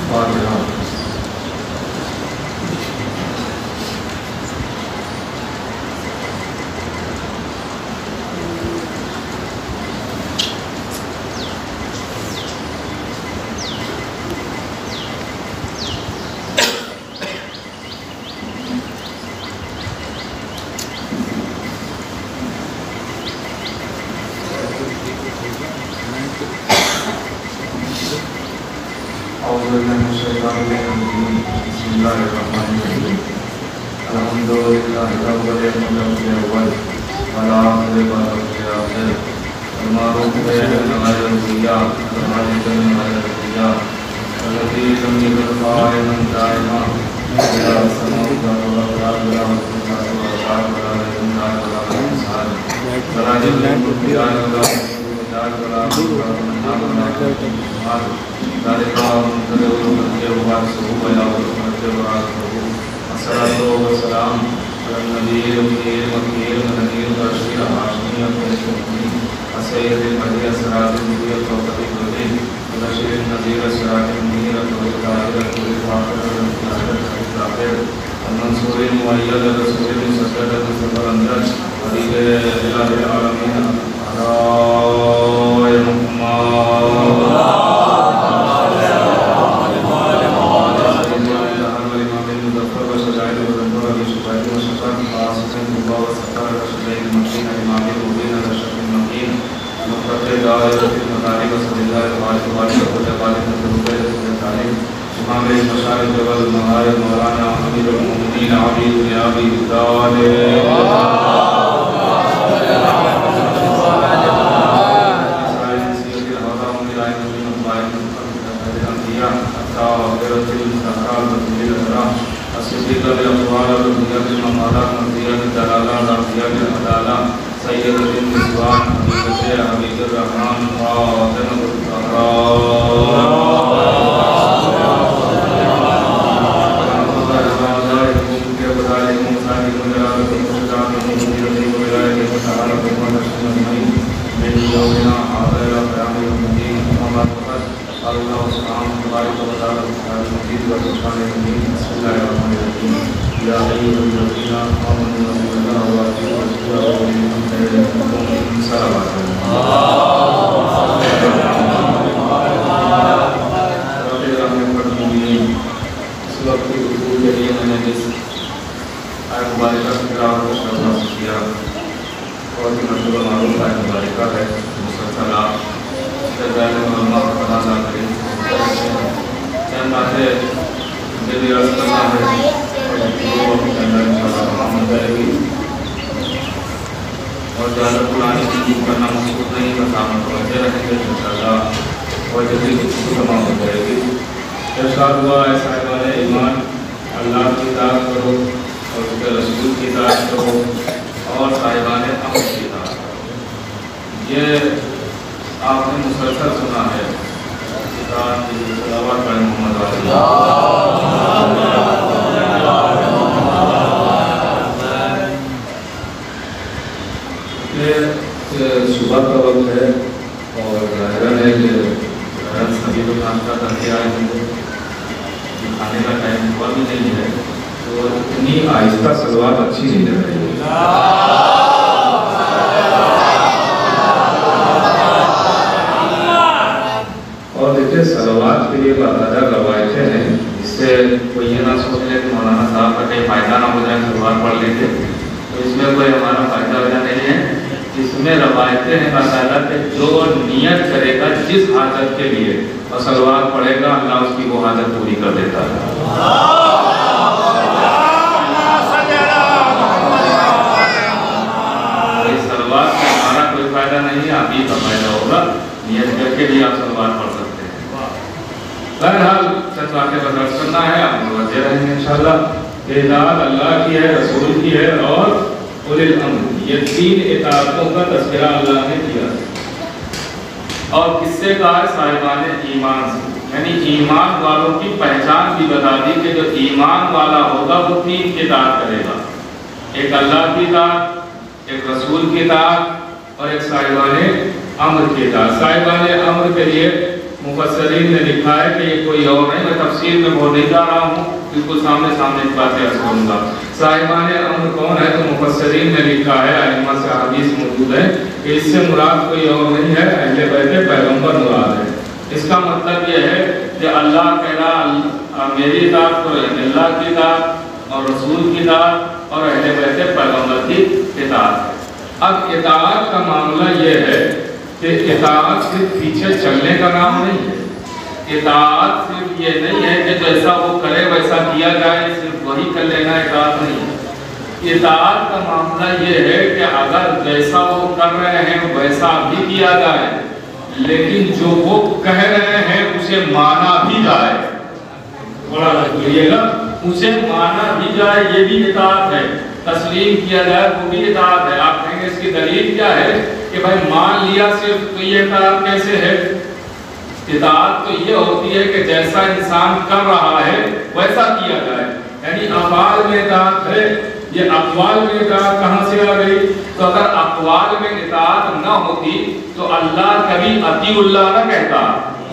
فاتحہ۔ مفسرین نے لکھا ہے کہ یہ کوئی اور نہیں، میں تفسیر میں بہت نہیں جا رہا ہوں، بالکل سامنے ایک باتیں عرض کروں گا۔ صاحبان امر کون ہے؟ تو مفسرین نے لکھا ہے، ائمہ سے حدیث موجود ہے کہ اس سے مراد کوئی اور نہیں ہے، اہل بیت پیغمبر مراد ہے۔ اس کا مطلب یہ ہے کہ اللہ کہنا میری اطاعت کرو، یعنی اللہ کی اطاعت اور رسول کی اطاعت اور اہل بیت پیغمبر کی اطاعت ہے۔ اب اطاعت کا معاملہ یہ ہے کہ اطاعت صرف پیچھے چلنے کا نام نہیں ہے، اطاعت صرف یہ نہیں ہے کہ جیسا وہ کرے ویسا کیا جائے، صرف وہی کر لینا اطاعت نہیں ہے۔ اطاعت کا معاملہ یہ ہے کہ اگر جیسا وہ کر رہے ہیں ویسا بھی کیا جائے، لیکن جو وہ کہہ رہے ہیں اسے مانا بھی جائے، تھوڑا لگیے گا، اسے مانا بھی جائے، یہ بھی اطاعت ہے۔ تسلیم کیا جائے وہ بھی اطاعت ہے۔ آپ کہیں گے اس کی دلیل کیا ہے کہ بھائی مان لیا صرف تو یہ اطاعت کیسے ہے؟ اطاعت تو یہ ہوتی ہے کہ جیسا انسان کر رہا ہے ویسا کیا جائے، یعنی افعال میں اطاعت ہے۔ یہ اقوال میں اطاعت کہاں سے آ گئی؟ تو اگر اقوال میں اطاعت نہ ہوتی تو اللہ کبھی اطیع اللہ نہ کہتا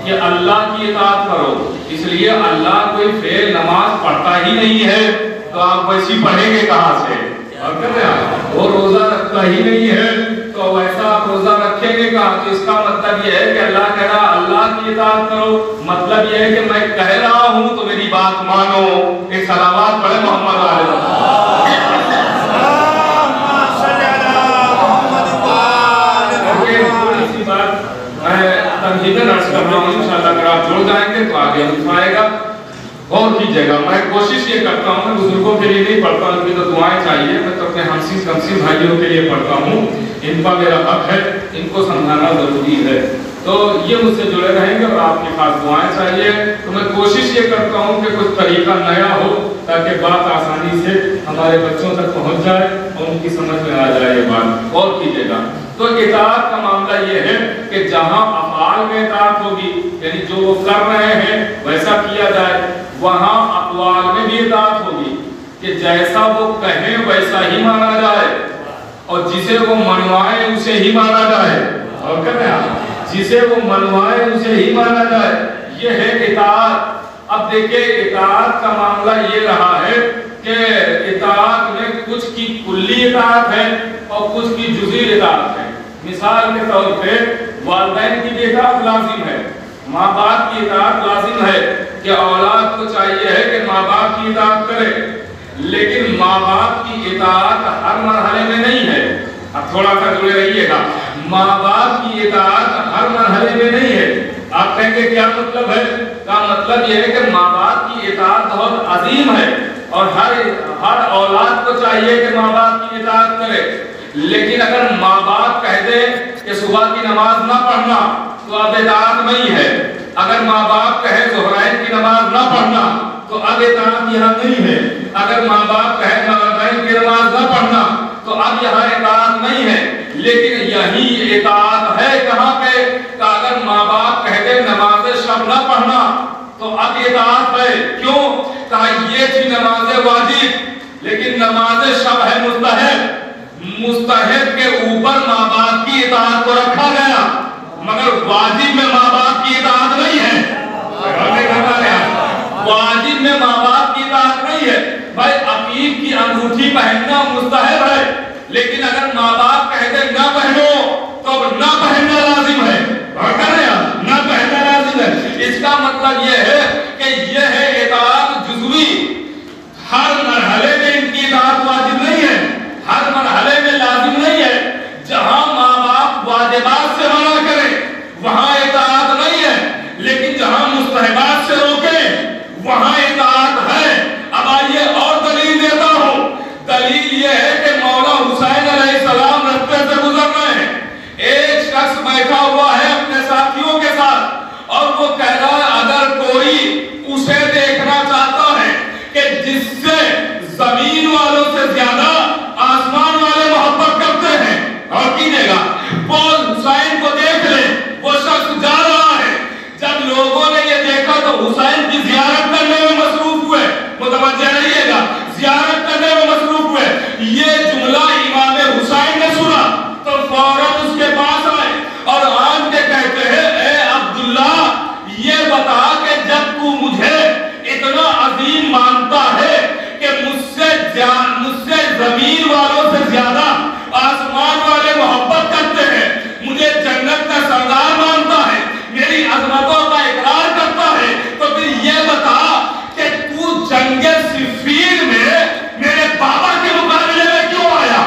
کہ اللہ کی اطاعت کرو، اس لیے اللہ کوئی فعل نماز پڑھتا ہی نہیں ہے تو آپ ویسی پڑھیں گے کہاں سے؟ اور کر رہے ہیں وہ روزہ رکھتا ہی نہیں ہے تو ویسا آپ روزہ رکھیں گے کہاں؟ تو اس کا مطلب یہ ہے کہ اللہ کہہ رہا اللہ کی اطاعت کرو، مطلب یہ ہے کہ میں کہہ رہا ہوں تو میری بات مانو۔ ایک صلوات پڑھے محمد علیہ تنظیمیں عرض کر رہا ہوں، انشاءاللہ اگر آپ جڑ جائیں گے تو آگے ہم آئے گا۔ اور کیجیے گا، میں کوشش یہ کرتا ہوں، میں بزرگوں کے لیے نہیں پڑھتا ہوں، ان کی تو دعائیں چاہیے، میں تو اپنے ہمسی کمسی بھائیوں کے لیے پڑھتا ہوں، ان کا میرا حق ہے، ان کو سمجھانا ضروری ہے۔ تو یہ مجھ سے جڑے رہیں گے اور آپ کے پاس دعائیں چاہیے، تو میں کوشش یہ کرتا ہوں کہ کچھ طریقہ نیا ہو تاکہ بات آسانی سے ہمارے بچوں تک پہنچ جائے اور ان کی سمجھ میں آ جائے یہ بات۔ اور کیجیے گا، تو اطاعت کا معاملہ یہ ہے کہ جہاں افعال میں اطاعت ہوگی، یعنی جو وہ کر رہے ہیں ویسا کیا جائے، وہاں اقوال میں بھی اطاعت ہوگی کہ جیسا وہ کہیں ویسا ہی مانا جائے، اور جسے وہ منوائے اسے ہی مانا جائے، اور کہتے ہیں جسے وہ منوائے اسے ہی مانا جائے، یہ ہے اطاعت۔ اب دیکھیں اطاعت کا معاملہ یہ رہا ہے کہ اطاعت میں کچھ کی کلی اطاعت ہے اور کچھ کی جزئی اطاعت ہے۔ مثال کے طور پہ والدین کی بھی اطاعت لازم ہے، ماں باپ کی اطاعت لازم ہے کہ اولاد کو چاہیے ہے کہ ماں باپ کی اطاعت کرے، لیکن ماں باپ کی اطاعت ہر مرحلے میں نہیں ہے۔ اب تھوڑا سا جڑے رہیے گا، ماں باپ کی اطاعت ہر مرحلے میں نہیں ہے۔ آپ کہیں گے کیا مطلب ہے؟ کا مطلب یہ ہے کہ ماں باپ کی اطاعت بہت عظیم ہے اور ہر اولاد کو چاہیے کہ ماں باپ کی اطاعت کرے، لیکن اگر ماں باپ کہہ دے کہ صبح کی نماز نہ پڑھنا تو اب اطاعت نہیں ہے، اگر ماں باپ کہے ظہرین کی نماز نہ پڑھنا تو اب اطاعت یہاں نہیں ہے، اگر ماں باپ کہے مغربین کی نماز نہ پڑھنا تو اب یہاں اطاعت نہیں ہے۔ لیکن یہی اطاعت ہے کہاں پہ کہ اگر ماں باپ کہہ دے نماز شب نہ پڑھنا تو اب اطاعت ہے۔ کیوں؟ کہا یہ تھی نماز واجب لیکن نماز شب ہے مستحب، مستحب کے اوپر ماں باپ کی اطاعت کو رکھا گیا، مگر واجب میں ماں باپ کی اطاعت نہیں ہے۔ واجب میں ماں باپ کی اطاعت نہیں ہے۔ بھائی عقیق کی انگوٹھی پہننا مستحب ہے، لیکن اگر ماں باپ کہہ دے نہ پہنو تو نہ پہننا لازم ہے، نہ پہننا لازم ہے۔ اس کا مطلب یہ ہے کہ یہ ہے اطاعت جزوی، ہر مرحلے میں ان کی اطاعت واجب نہیں ہے، ہر مرحلے میں لازم نہیں ہے۔ جہاں ماں باپ واجبات سے منع کریں وہاں اطاعت نہیں ہے، لیکن جہاں مستحبات سے روکیں وہاں اطاعت ہے۔ اب آئیے اور دلیل دیتا ہوں۔ دلیل یہ ہے کہ مولا حسین علیہ السلام رستے سے گزر رہے ہیں، ایک شخص بیٹھا ہوا ہے اپنے ساتھیوں کے ساتھ اور وہ کہہ رہا ہے اگر کوئی اسے دیکھنا چاہتا ہے کہ جس سے زمین والوں سے زیادہ آسمان والے محبت کرتے ہیں، اور کیجئے گا وہ حسین کو دیکھ لے، وہ شخص جا رہا ہے۔ جب لوگوں نے یہ دیکھا تو حسین کی زیارت کرنے میں مصروف ہوئے، متوجہ رہیے گا، زیارت کرنے میں مصروف ہوئے۔ یہ جملہ امام حسین نے سنا تو فوراً اس کے پاس آئے اور آن کے کہتے ہیں اے عبداللہ تو مجھے اتنا عظیم مانتا ہے کہ مجھ سے زمین والوں سے زیادہ آسمان والے محبت کرتے ہیں، مجھے جنت کا سردار مانتا ہے، میری عظمتوں کا اقرار کرتا ہے، تو پھر یہ بتا کہ تو جنگ صفین میں میرے بابا کے مقابلے میں کیوں آیا؟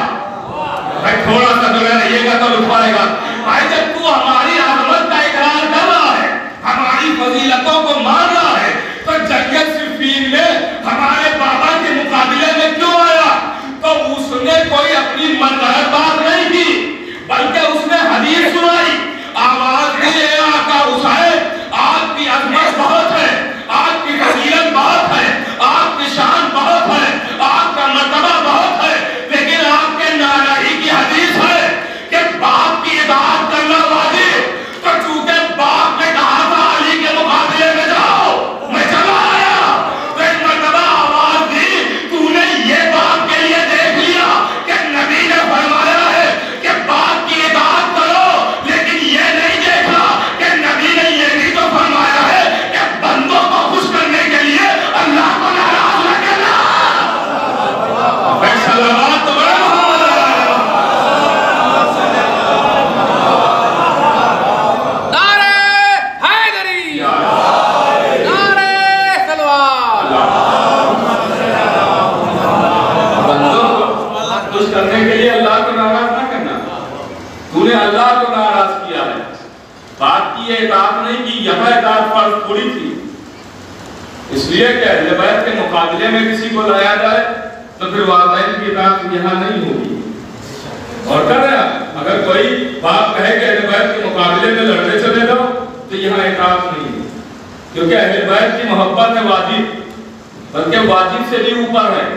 بھائی تھوڑا سا جو رہیے گا تو رک پائے گا۔ بھائی جب تو ہماری عظمت کا اقرار کر رہا ہے، ہماری فضیلتوں کو مان رہا ہے، تو جنگ صفین میں ہمارے بابا کے مقابلے میں کیوں آیا؟ تو اس نے کوئی اپنی من گھڑت بات نہیں کی، بلکہ اس نے حدیث سنائی، آواز دی، اے آقا حسین، آپ کی عظمت بہت ہے، آپ کی فضیلت بہت ہے، آپ کی شان بہت ہے، آپ کا مرتبہ بہت ہے، لیکن آپ کے ناراضی کی حدیث ہے کہ باپ کی اطاعت کرنا واجب، تو چونکہ باپ نے کہا تھا علی کے مقابلے میں جاؤ، میں چلا آیا، تو ایک مرتبہ آواز دی، تو نے یہ باپ کے لیے دیکھ لیا کہ نبی نے فرمایا ہے کہ باپ کی اطاعت کرو، لیکن یہ نہیں دیکھا کہ نبی نے یہ بھی تو فرمایا ہے کہ بندوں کو خوش کرنے کے لیے اللہ کو ناراض نہ کرنا۔ سلامات تو بڑا محمد نعرہ حیدری، نعرہ سلوات۔ بندوں کو خوش کرنے کے لیے اللہ کو ناراض نہ کرنا، تو نے اللہ کو ناراض کیا ہے، بات کی یہ اطاعت نہیں کی، یہاں اطاعت فرض تھوڑی تھی، اس لیے کہ اہل بیت کے مقابلے میں کسی کو لایا جائے تو پھر والدین کی اطاعت یہاں نہیں ہوگی۔ اور کر رہا اگر کوئی باپ کہے کہ اہل بیت کے مقابلے میں لڑنے چلے جاؤ تو یہاں اطاعت نہیں ہے، کیونکہ اہل بیت کی محبت ہے واجب، بلکہ واجب سے بھی اوپر ہے،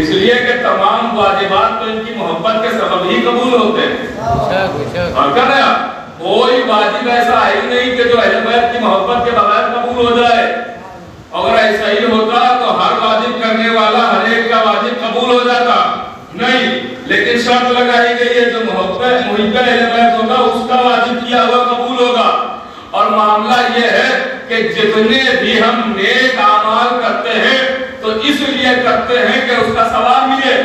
اس لیے کہ تمام واجبات تو ان کی محبت کے سبب ہی قبول ہوتے ہیں۔ اور کر رہا کوئی واجب ایسا ہے ہی نہیں کہ جو اہل بیت کی محبت کے بغیر قبول ہو جائے، اگر ایسا ہی ہوتا تو ہر واجب کرنے والا ہر ایک کا واجب قبول ہو جاتا، نہیں، لیکن شرط لگائی گئی ہے جو محب اہل بیت ہوگا اس کا واجب کیا ہوا قبول ہوگا۔ اور معاملہ یہ ہے کہ جتنے بھی ہم نیک اعمال کرتے ہیں تو اس لیے کرتے ہیں کہ اس کا ثواب ملے،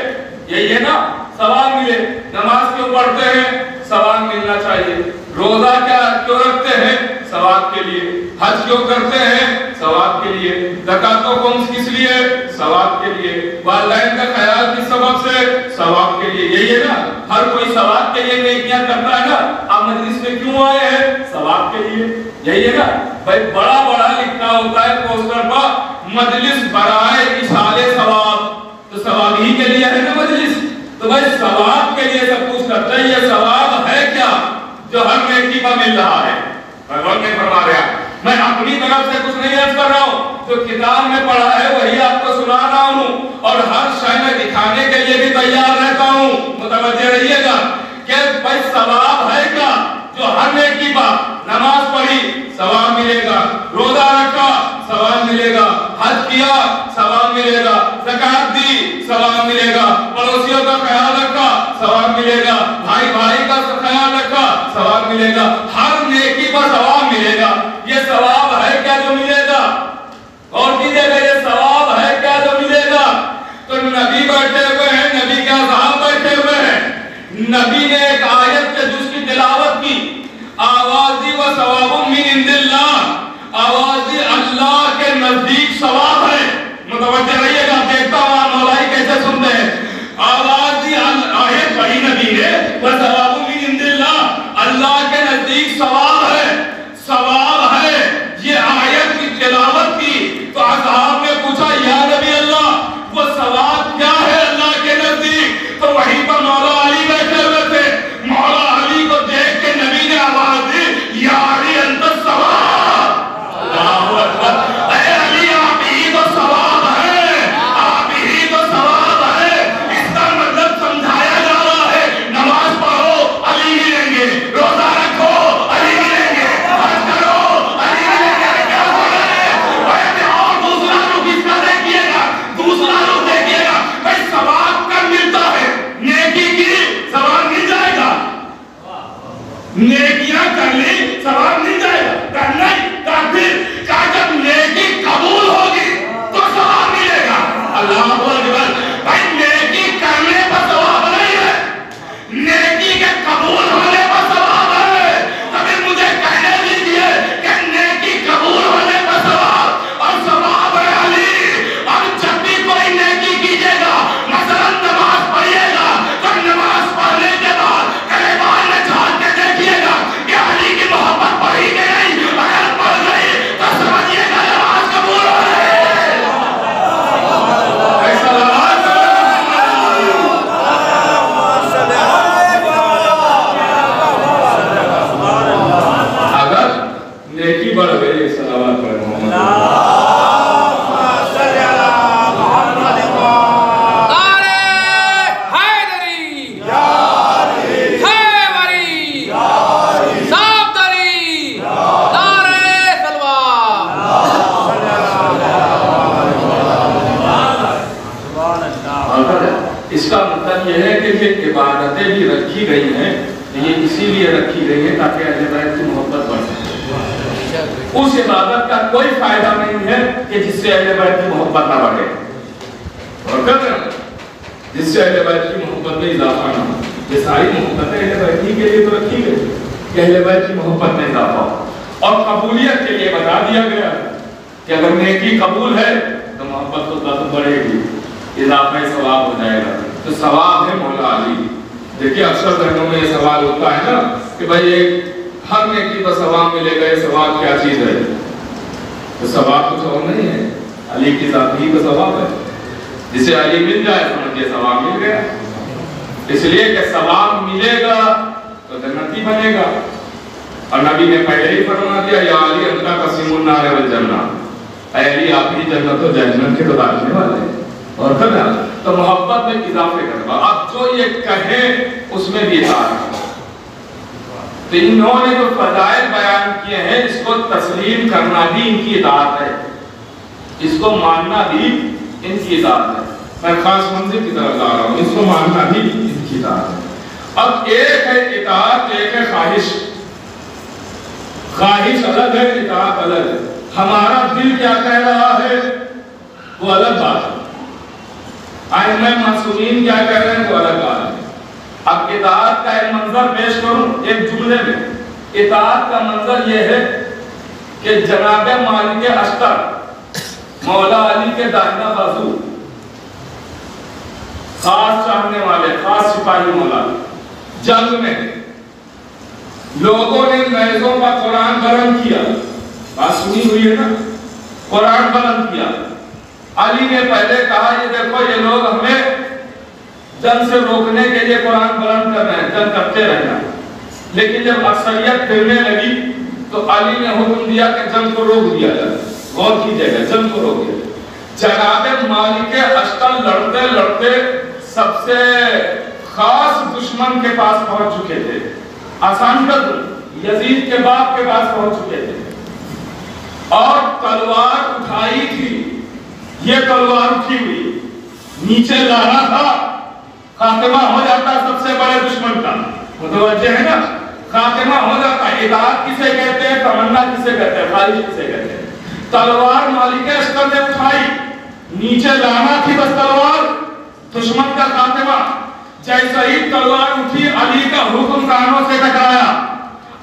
یہی ہے نا، ثواب ملے، نماز کیوں پڑھتے ہیں؟ ثواب ملنا چاہیے، روزہ کیوں رکھتے ہیں؟ ثواب کے لیے، حج کیوں کرتے ہیں؟ ثواب کے لیے، زکوٰۃ و خمس کس لیے؟ ثواب کے لیے، والدین کا خیال کس سبب سے؟ ثواب کے لیے، یہی ہے نا، ہر کوئی ثواب کے لیے نیکیاں کرتا ہے نا، آپ مجلس میں کیوں آئے ہیں؟ ثواب کے لیے، یہی ہے نا، بھائی بڑا بڑا لکھا ہوتا ہے پوسٹر پر مجلس برائے اشارے ثواب، تو ثواب ہی کے لیے ہے نا مجلس، تو بھائی ثواب کے لیے سب کچھ کرتا ہے، یہ ثواب ہے کیا جو ہر نیکی پر مل رہا ہے؟ پیغمبر نے فرما رہا، میں اپنی طرف سے کچھ نہیں عرض کر رہا ہوں، جو کتاب میں پڑھا ہے وہی آپ کو سنا رہا ہوں، اور ہر شے میں دکھانے کے لیے بھی تیار رہتا ہوں، متوجہ رہیے گا کہ بھائی ثواب ہے کیا جو ہر نیکی پر، نماز پڑھی ثواب ملے گا، روزہ رکھا ثواب ملے گا، حج کیا ثواب ملے گا، زکوٰۃ دی ثواب ملے گا، پڑوسیوں کا خیال رکھا ثواب ملے گا، بھائی بھائی کا خیال رکھا ثواب ملے گا، ہر نیکی پر ثواب ملے گا۔ یہ ثواب ہے کیا جو ملے گا؟ اور کیجئے گا یہ ثواب ہے کیا جو ملے گا؟ تو نبی بیٹھے ہوئے ہیں، نبی کے اصحاب بیٹھے ہوئے ہیں، نبی نے ایک آیت کے جز کی تلاوت کی، آوازی و ثواب من عند اللہ، آوازی اللہ کے نزدیک ثواب ہے، متوجہ رہیے گا، دیکھتا ہوں مولائی کیسے سنتے ہیں، آوازی آیت پڑھی نبی نے، و ثواب من عند اللہ، اللہ کے نزدیک ثواب ہے، ثواب ہے، یہ آیت کی تلاوت کی، تو اصحاب نے پوچھا یا نبی اللہ وہ ثواب کیا ہے اللہ کے نزدیک؟ تو وہیں پر مولا علی بیٹھے ہوئے تھے، رکھی گئی ہیں یہ اسی لیے رکھی گئی ہیں تاکہ اہل بیت کی محبت بڑھ سکے۔ اس عبادت کا کوئی فائدہ نہیں ہے کہ جس سے اہل بیت کی محبت نہ بڑھے، اور جس سے اہل بیت کی محبت میں اضافہ نہ ہو۔ یہ ساری محبتیں اہل بیت کے لیے تو رکھی گئی کہ اہل بیت کی محبت میں اضافہ ہو، اور قبولیت کے لیے بتا دیا گیا کہ اگر نیکی قبول ہے تو محبت تو زیادہ بڑھے گی، اضافہ ثواب ہو جائے گا۔ تو ثواب ہے مولا علی۔ دیکھیے اکثر ذہنوں میں یہ سوال ہوتا ہے نا کہ بھائی ایک ہر نیکی کا ثواب ملے گا، یہ ثواب کیا چیز ہے؟ تو ثواب کچھ اور نہیں ہے، علی کی ذات ہی کا ثواب ہے۔ جسے علی مل جائے سمجھے ثواب مل گیا، اس لیے کہ ثواب ملے گا تو جنتی بنے گا۔ اور نبی نے پہلے ہی فرما دیا یا علی انت قسیم النار والجنہ، اے علی آپ ہی جنت و جہنم کے بتانے والے ہیں۔ اور تو محبت میں اضافے کرنا، اب جو یہ کہے اس میں بھی اطاعت ہے۔ تو انہوں نے جو فضائل بیان کیے ہیں اس کو تسلیم کرنا بھی ان کی اطاعت ہے، اس کو ماننا بھی ان کی اطاعت ہے۔ میں خاص منزل کی طرف جا رہا ہوں، اس کو ماننا بھی ان کی اطاعت ہے۔ اب ایک ہے اطاعت، ایک ہے خواہش۔ خواہش الگ ہے، اطاعت الگ ہے۔ ہمارا دل کیا کہہ رہا ہے وہ الگ بات ہے، ائمہ معصومین کیا کہہ رہے ہیں وہ الگ بات ہے۔ اب اطاعت کا ایک منظر پیش کروں ایک جملے میں۔ اطاعت کا منظر یہ ہے کہ جناب مالک اشتر مولا علی کے داہنا بازو، خاص چاہنے والے، خاص سپاہی مولا، جنگ میں لوگوں نے نیزوں کا قرآن بلند کیا، بات سنی ہوئی ہے نا، قرآن بلند کیا۔ علی نے پہلے کہا یہ دیکھو یہ لوگ ہمیں جنگ سے روکنے کے لیے قرآن بلند کر رہے ہیں، جنگ کرتے رہنا۔ لیکن جب اکثریت پھرنے لگی تو علی نے حکم دیا کہ جنگ کو روک دیا جائے، غور کیجئے گا، جنگ کو روک دیا۔ جناب مالک اشتر لڑتے لڑتے سب سے خاص دشمن کے پاس پہنچ چکے تھے، آسان کر دوں، یزید کے باپ کے پاس پہنچ چکے تھے، اور تلوار اٹھائی تھی۔ یہ تلوار اٹھی ہوئی، نیچے لانا تھا، خاتمہ ہو جاتا سب سے بڑے دشمن کا، متوجہ ہے نا، خاتمہ ہو جاتا۔ اطاعت کسے کہتے ہیں، تمنا کسے کہتے ہیں، خواہش کسے کہتے ہیں۔ تلوار مالک اشتر نے اٹھائی، نیچے لانا تھی بس تلوار، دشمن کا خاتمہ۔ جیسا ہی تلوار اٹھی علی کا حکم کانوں سے ٹکرایا،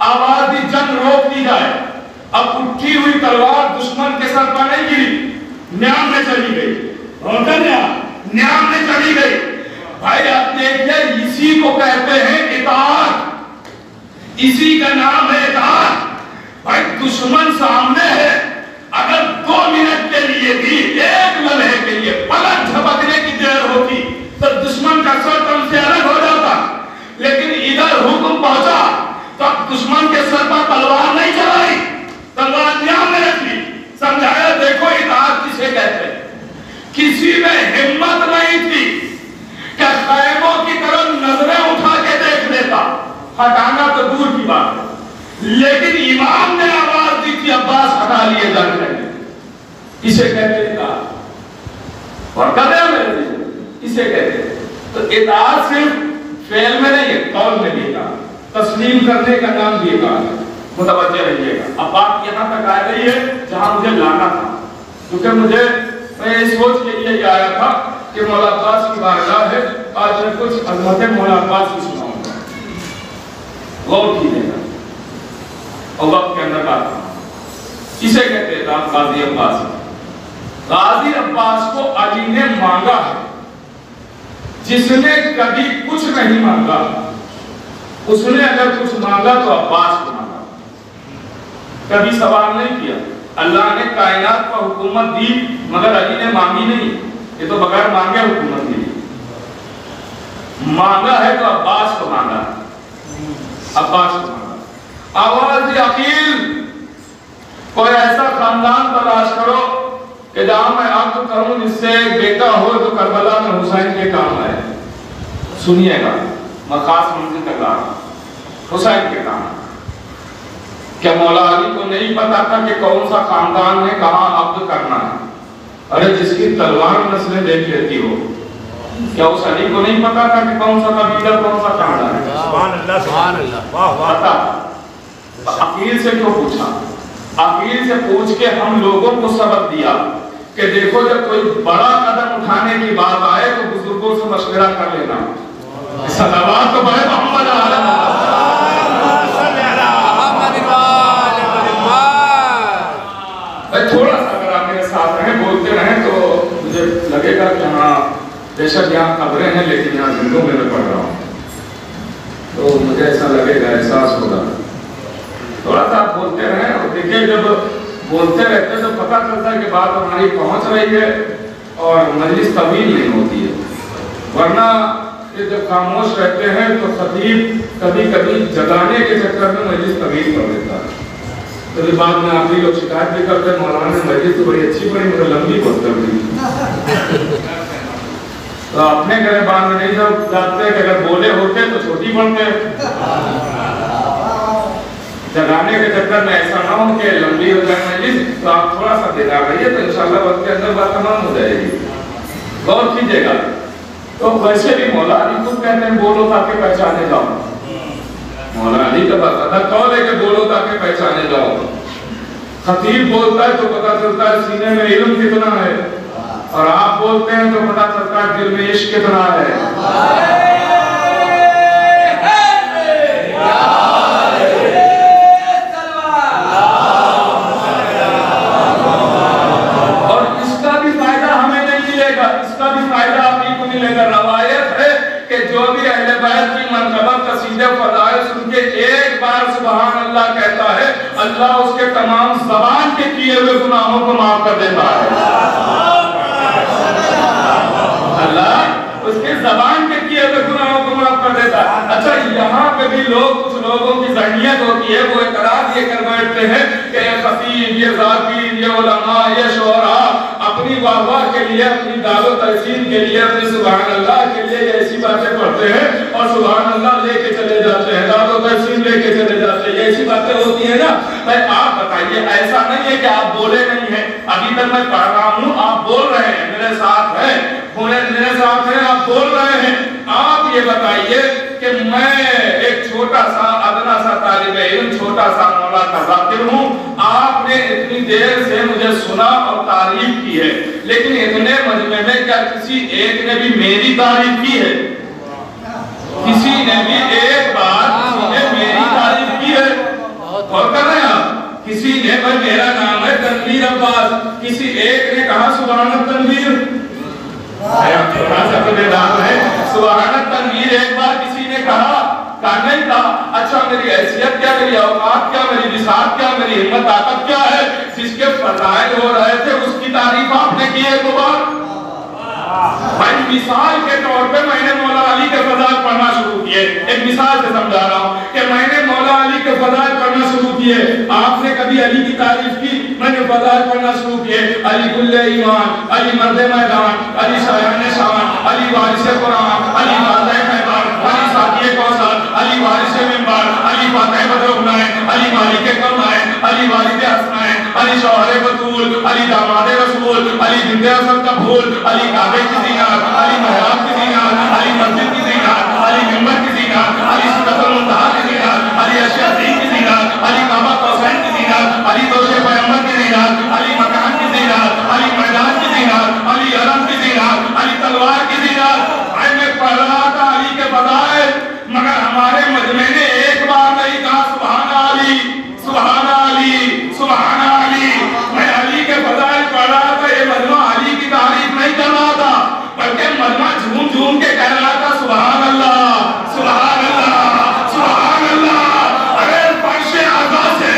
آواز دی جنگ روک دی جائے۔ اب اٹھی ہوئی تلوار دشمن کے سر پر نہیں گری، نیام میں چلی گئی، نیام میں چلی گئی۔ بھائی آپ دیکھئے اسی کو کہتے ہیں اطاعت، اسی کا نام ہے اطاعت۔ بھائی دشمن سامنے ہے، اگر 2 منٹ کے لیے بھی، 1 لمحے کے لیے پلک جھپکنے کی دیر ہوتی تو دشمن کا سر تم سے الگ ہو جاتا، لیکن ادھر حکم پہنچا تو اب دشمن کے سر پر تلوار نہیں چلائی، تلوار نیام میں رکھ لی۔ سمجھایا دیکھو اطاعت کسے کہتے ہیں۔ کسی میں ہمت نہیں تھی کہ خیموں کی طرف نظریں اٹھا کے دیکھ لیتا، ہٹانا تو دور کی بات ہے، لیکن امام نے آواز دی تھی عباس ہٹا لیے جا کے، اسے کہتے ہیں اطاعت۔ اور کہتے ہیں میرے دل، اسے کہتے ہیں۔ تو اطاعت صرف فعل میں نہیں ہے، قول میں بھی اطاعت، تسلیم کرنے کا نام بھی اطاعت ہے۔ متوجہ رہیے گا۔ اب بات یہاں تک آ گئی ہے جہاں مجھے لانا تھا، کیونکہ میں یہ سوچ کے لیے آیا تھا کہ مولا عباس کی بارگاہ ہے، آج میں کچھ عظمتیں مولا عباس کی سناؤں گا، غور کیجیے گا اور وقت کے اندر بات کروں۔ اسے کہتے ہیں غازی عباس۔ غازی عباس کو علی نے مانگا ہے، جس نے کبھی کچھ نہیں مانگا، اس نے اگر کچھ مانگا تو عباس کو مانگا، کبھی سوال نہیں کیا۔ اللہ نے کائنات کو حکومت دی مگر علی نے مانگی نہیں، یہ تو بغیر مانگے حکومت دی، مانگا ہے تو عباس کو مانگا، عباس کو مانگا۔ آواز عقیل، کوئی ایسا خاندان تلاش کرو کہ جہاں میں عقد کروں جس سے ایک بیٹا ہو تو کربلا میں حسین کے کام آئے۔ سنیے گا، میں خاص منزل تک آ رہا ہوں، حسین کے کام۔ کیا مولا علی کو نہیں پتا تھا کہ کون سا خاندان ہے کہاں عقد کرنا ہے؟ ارے جس کی تلوار نسلیں دیکھ لیتی ہو، کیا اس علی کو نہیں پتا تھا کہ کون سا قبیلہ کون سا خاندان ہے؟ سبحان اللہ سبحان اللہ. واہ واہ. بتا عقیل سے کیوں پوچھا؟ عقیل سے پوچھ کے ہم لوگوں کو سبق دیا کہ دیکھو جب کوئی بڑا قدم اٹھانے کی بات آئے تو بزرگوں سے مشورہ کر لینا. صلوات تو بڑے محمد عالم تھوڑا سا اگر آپ میرے ساتھ رہیں بولتے رہیں تو مجھے لگے گا کہ ہاں بے شک یہاں قبریں ہیں لیکن یہاں زندوں میں پڑھ رہا ہوں تو مجھے ایسا لگے گا احساس ہوگا. تھوڑا سا آپ بولتے رہیں اور دیکھیں جب بولتے رہتے تو پتہ چلتا ہے کہ بات ہماری پہنچ رہی ہے اور مجلس طویل نہیں ہوتی ہے. ورنہ یہ جب خاموش رہتے ہیں تو خطیب کبھی کبھی جگانے کے چکر میں مجلس طویل کر دیتا ہے. تو بعد میں آپ ہی لوگ شکایت بھی کرتے ہیں مولانا نے مجلس تو بڑی اچھی پڑھی مگر لمبی بہت کر دی. تو اپنے گھر باندھ میں نہیں سب جاتے کہ اگر بولے ہوتے تو چھوٹی پڑھتے. جگانے کے چکر میں ایسا نہ ہو کہ لمبی ہو جائے مجلس تو آپ تھوڑا سا بیدار رہیے تو انشاءاللہ وقت کے اندر بات تمام ہو جائے گی. غور کیجیے گا. تو ویسے بھی مولا علی خود کہتے ہیں بولو تاکہ پہچانے جاؤ. مولا علی کا بات قول ہے کہ بولو تاکہ پہچانے جاؤ. خطیب بولتا ہے تو پتہ چلتا ہے سینے میں علم کتنا ہے اور آپ بولتے ہیں تو پتہ چلتا ہے دل میں عشق کتنا ہے. روایت ہے کہ جو بھی اہل بیت کی منقبت قصیدے فضائل سن کے ایک بار سبحان اللہ کہتا ہے اللہ اس کے تمام زبان کے کیے ہوئے گناہوں کو معاف کر دیتا ہے. اللہ اس کے زبان کے کیے ہوئے گناہوں کو معاف کر دیتا ہے. اچھا یہاں پہ بھی لوگ کچھ لوگوں کی ذہنیت ہوتی ہے وہ اعتراض یہ کر بیٹھتے ہیں کہ یہ خطیب یہ ذاکر یہ علماء یہ شعراء اپنی واہ واہ کے لیے اپنی داد و تحسین کے لیے اپنی سبحان اللہ کے لیے یہ ایسی باتیں پڑھتے ہیں اور سبحان اللہ لے کے چلے جاتے ہیں داد و تحسین لے کے چلے جاتے ہیں. یہ ایسی باتیں ہوتی ہیں نا. بھائی آپ بتائیے ایسا نہیں ہے کہ آپ بولے نہیں ہیں. ابھی تک میں پڑھ رہا ہوں آپ بول رہے ہیں میرے ساتھ ہیں میرے ساتھ ہیں آپ بول رہے ہیں. آپ یہ بتائیے کہ میں ایک چھوٹا سا ادنا سا طالب علم چھوٹا سا مولا کا ذاکر ہوں. آپ نے اتنی دیر سے مجھے سنا اور تعریف کی ہے لیکن اتنے مجمع میں کیا کسی ایک نے بھی میری تعریف کی ہے؟ کسی نے بھی ایک بار کسی نے میری تعریف کی ہے؟ اور کر رہے ہیں آپ کسی نے بھائی میرا نام ہے تنویر عباس کسی ایک نے کہا سبحان التنویر سبحان التنویر ایک بار کسی نے کہا نہیں تھا. اچھا میری حیثیت کیا میری اوقات کیا میری بساط کیا میری ہمت طاقت کیا ہے جس کے فضائل ہو رہے تھے اس کی تعریف آپ نے کی ہے دو بار. بھائی مثال کے طور پہ میں نے مولا علی کے فضائل پڑھنا شروع کیے. ایک مثال سے سمجھا رہا ہوں کہ میں نے مولا علی کے فضائل پڑھنا شروع کیے. آپ نے کبھی علی کی تعریف کی؟ میں نے فضائل پڑھنا شروع کیے. علی کل ایمان علی مرد میدان علی شایان شان علی وارث قرآن علی فاتح میدان علی ساقی کوثر علی وارث منبر علی فاتح بدر العین علی مالک کونین علی والد حسنین علی شوہر بطول علی داماد رسول علی بنت اسد کا پھول علی کعبے کی زینت علی محراب کی زینت علی مسجد کی زینت علی منبر کی زینت علی سدرۃ المنتہا کی زینت علی عرش عظیم کی زینت علی کعبہ قوسین کی زینت علی دوش پیغمبر کی زینت علی مکان کی زینت علی میدان کی زینت علی علم کی زینت علی تلوار کی زینت. میں پڑھ رہا تھا علی کے فضائل مگر ہمارے مجمع نے ایک بار نہیں کہا سبحان علی سبحان علی سبحان علی. میں علی کے فضائل پڑھ رہا تھا. یہ مجمع علی کی تعریف نہیں کر رہا تھا بلکہ مجمع جھوم جھوم کے کہہ رہا تھا سبحان اللہ سبحان اللہ سبحان اللہ. اگر فرش اعضا سے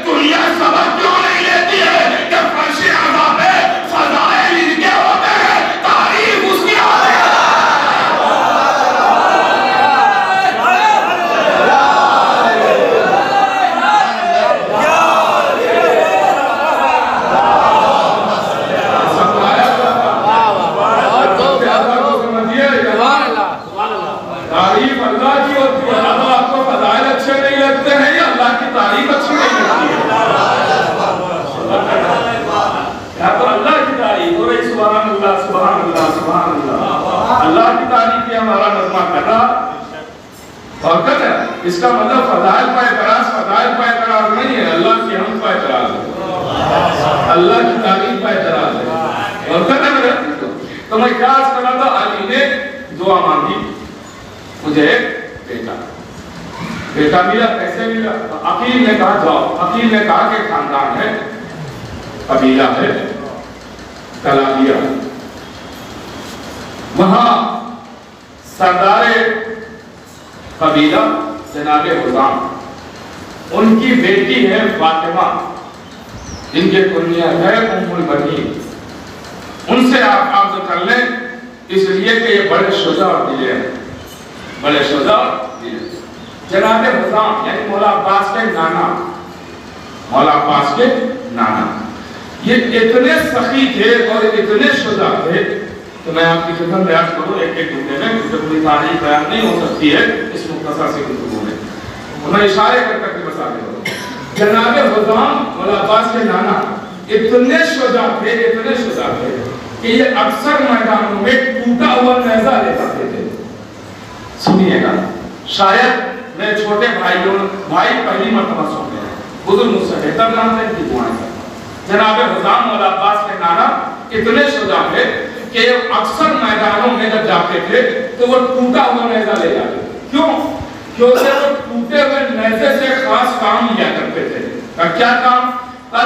دنیا سبق کیوں نہیں لیتی ہے کہ فرش اعضا پہ فضائل ان کے ہوتے ہیں تعریف اس کی ہوتی ہے. تعریف اللہ کی ہوتی ہے. اب آپ کو فضائل اچھے نہیں لگتے ہیں یا اللہ کی تعریف اچھی نہیں لگتی ہے؟ یا تو اللہ کی تعریف ہو رہی سبحان اللہ سبحان اللہ سبحان اللہ. اللہ کی تعریف یہ ہمارا نظمہ کر رہا اور کر رہا اس کا مطلب فضائل پر اعتراض نہیں ہے، اللہ کی حمد پر اعتراض ہے، اللہ کی تعریف پر اعتراض ہے۔ اور تو میں کیا عرض کر رہا تھا، علی نے دعا مانگی، مجھے ایک بیٹا ملا، کیسے ملا؟ عقیل نے کہا جاؤ، عقیل نے کہا کہ خاندان ہے، قبیلہ ہے کلابیہ، وہاں سردار قبیلہ جناب حزام، ان کی بیٹی ہے فاطمہ، جن کے کنیہ ہے ام البنین، ان سے آپ عقد کر لیں، اس لیے کہ یہ بڑے شجاع اور دلیر ہیں، بڑے شجاع اور دلیر۔ جناب حزام یعنی مولا عباس کے نانا، مولا عباس کے نانا، یہ اتنے سخی تھے اور اتنے شجاع تھے تو میں آپ کی خدمت میں عرض کروں ایک جملے میں، کیونکہ پوری تاریخ بیان نہیں ہو سکتی ہے اس مختصر سی گفتگو میں، میں اشارے کر کے بتا دے رہا ہوں۔ جناب حزام مولا عباس کے نانا اتنے شجاع تھے کہ یہ اکثر میدانوں میں ٹوٹا ہوا نیزہ لے جاتے تھے۔ سنیے گا، شاید میں چھوٹے بھائی پہلی مرتبہ سنتے ہیں، بزرگ مجھ سے بہتر جانتے ہیں کہ دعائیں کرتے۔ جناب حزام مولا عباس کے نانا اتنے شجاع تھے کہ اکثر میدانوں میں جب جاتے تھے تو وہ ٹوٹا ہوا نیزہ لے جاتے تھے۔ کیوں؟ کیونکہ وہ ٹوٹے ہوئے نیزے سے خاص کام لیا کرتے تھے۔ کیا کام؟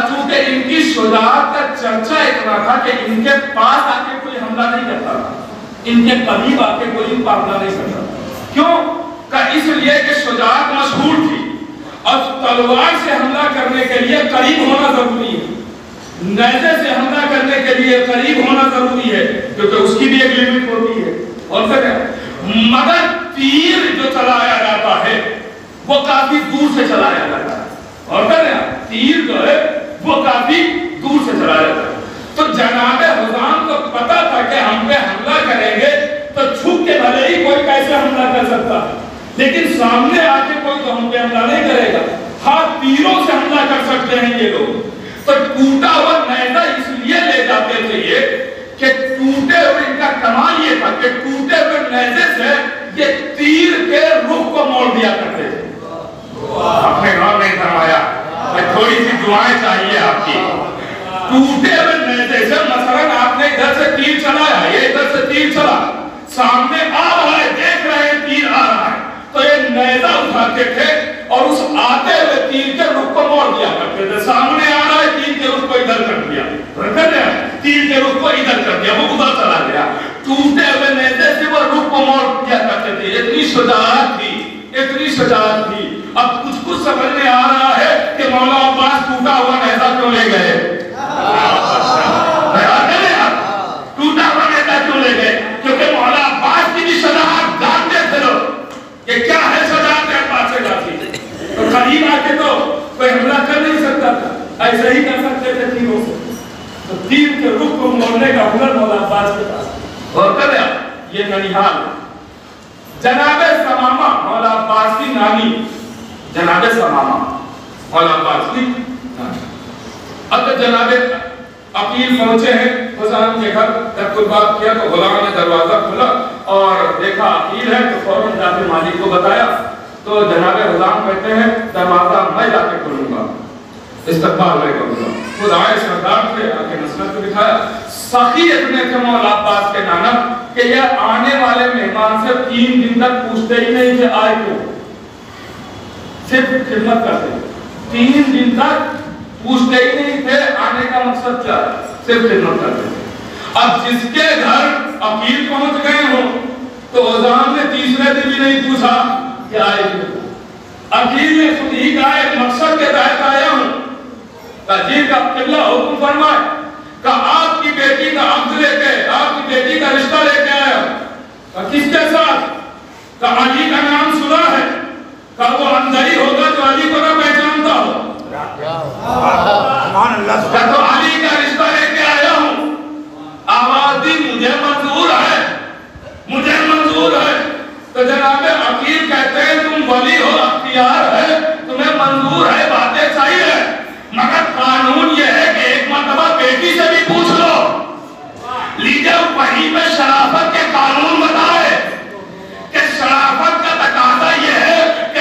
چونکہ ان کی شجاعت کا چرچا اتنا تھا کہ ان کے پاس آ کے کوئی حملہ نہیں کرتا تھا، ان کے قریب آ کے کوئی ان پر حملہ نہیں کرتا تھا۔ کیوں؟ کہ اس لیے کہ شجاعت مشہور تھی اور تلوار سے حملہ کرنے کے لیے قریب ہونا ضروری ہے، نیزے سے حملہ کرنے کے لیے قریب ہونا ضروری ہے کیونکہ اس کی بھی ایک لیمٹ ہوتی ہے۔ اور مگر تیر جو چلایا جاتا ہے وہ کافی دور سے چلایا جاتا ہے، اور تیر جو ہے وہ کافی دور سے چلایا جاتا ہے۔ تو جناب حزام کو پتا تھا کہ ہم پہ حملہ کریں گے تو چھپ کے بھلے ہی کوئی کیسے حملہ کر سکتا ہے، لیکن سامنے آ کے کوئی تو ہم پہ حملہ نہیں کرے گا، ہاں تیروں سے حملہ کر سکتے ہیں یہ لوگ۔ تو ٹوٹا ہوا نیزہ اس لیے لے جاتے تھے یہ کہ ٹوٹے ہوئے، ان کا کمال یہ تھا کہ ٹوٹے ہوئے نیزے سے یہ تیر کے رخ کو موڑ دیا کرتے تھے۔ آپ نے غور نہیں فرمایا، تھوڑی سی دعائیں چاہیے آپ کی۔ ٹوٹے ہوئے نیزے سے مثلاً آپ نے ادھر سے تیر چلایا، یہ ادھر سے تیر چلا، سامنے آ رہا ہے، دیکھ رہے ہیں تیر آ رہا ہے، تو یہ نیزہ اٹھاتے تھے اور اس آتے ہوئے تیر کے رخ کو موڑ دیا کرتے تھے۔ سامنے آ رہا ہے، تیر کے رخ کو ادھر کر دیا، تیر کے رخ کو ادھر کر دیا، وہ ادھر چلا گیا۔ ٹوٹے ہوئے نیزے سے وہ رخ کو موڑ دیا کرتے تھے۔ اتنی شجاعت تھی، اتنی شجاعت تھی۔ اب کچھ سمجھ میں آ رہا ہے کہ مولا عباس ٹوٹا ہوا نیزہ کیوں لے گئے، ٹوٹا ہوا نیزہ کیوں لے گئے؟ کیونکہ مولا عباس کی بھی شجاعت جانتے تھے لوگ کہ کیا ہے شجاعت عباس سے جاتی، تو قریب آ کے تو کوئی حملہ کر نہیں سکتا تھا، ایسے ہی کر سکتے تھے تیروں سے۔ تو تیر کے رخ کو موڑنے کا ہنر مولا عباس کے پاس۔ اور کریا یہ ننیحال جناب ثمامہ مولا عباس کی نانی، جناب ثمامہ مولا عباس کی نانی۔ اب جناب عقیل پہنچے ہیں حزام کے گھر، جب کوئی بات کیا تو غلام نے دروازہ کھولا اور دیکھا عقیل ہے تو فوراً جا کے مالک کو بتایا۔ تو جناب حزام کہتے ہیں دروازہ میں جا کے کھولوں گا، استقبال میں کروں گا۔ خود آئے سردار تھے، آ کے مسئلہ کو دکھایا۔ سخی اتنے تھے مولا عباس کے نانا کہ یہ آنے والے مہمان سے 3 دن تک پوچھتے ہی نہیں کہ آئے کیوں، صرف خدمت کرتے، 3 دن تک پوچھتے ہی نہیں تھے آنے کا مقصد کیا ہے، صرف خدمت کرتے تھے۔ اب جس کے گھر عقیل پہنچ گئے ہوں تو حزام نے تیسرے دن بھی نہیں پوچھا کہ آئے کیوں۔ عقیل نے خود ہی کہا ایک مقصد کے تحت آیا ہوں، تاجیر کا قبلہ حکم فرمائے کہ آپ کی بیٹی کا عقد لے کے، آپ کی بیٹی کا رشتہ لے کے آیا ہوں۔ کس کے ساتھ؟ کہ علی کا نام سنا ہے، کہ وہ اندھری ہوگا جو علی کو نہ پہچانتا ہو، کہ تو علی کا رشتہ لے کے آیا ہوں، آواز دی مجھے منظور ہے، مجھے منظور ہے۔ تو جناب عقیل کہتے ہیں تم ولی ہو، اختیار ہے، تمہیں منظور ہے، باتیں صحیح ہے، مگر قانون یہ ہے کہ ایک مرتبہ بیٹی سے بھی پوچھ لو۔ لیجئے وہی میں شرافت کے قانون بتائے کہ شرافت کا تقاضا یہ ہے کہ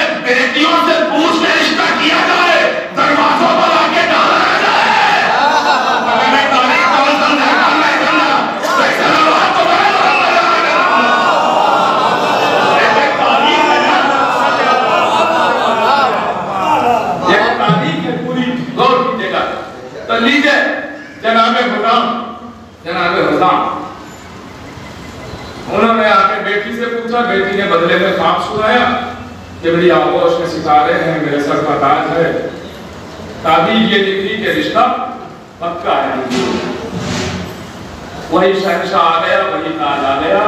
جناب رضام، انہوں نے آ کے بیٹی سے پوچھا، بیٹی نے بدلے میں خواب سنایا کہ بڑی آغوش میں ستارے ہیں، میرے سر کا تاج ہے، تعبیر یہ لکھی کہ رشتہ پکا ہے۔ وہی شہنشاہ آ گیا، وہی تاج آ گیا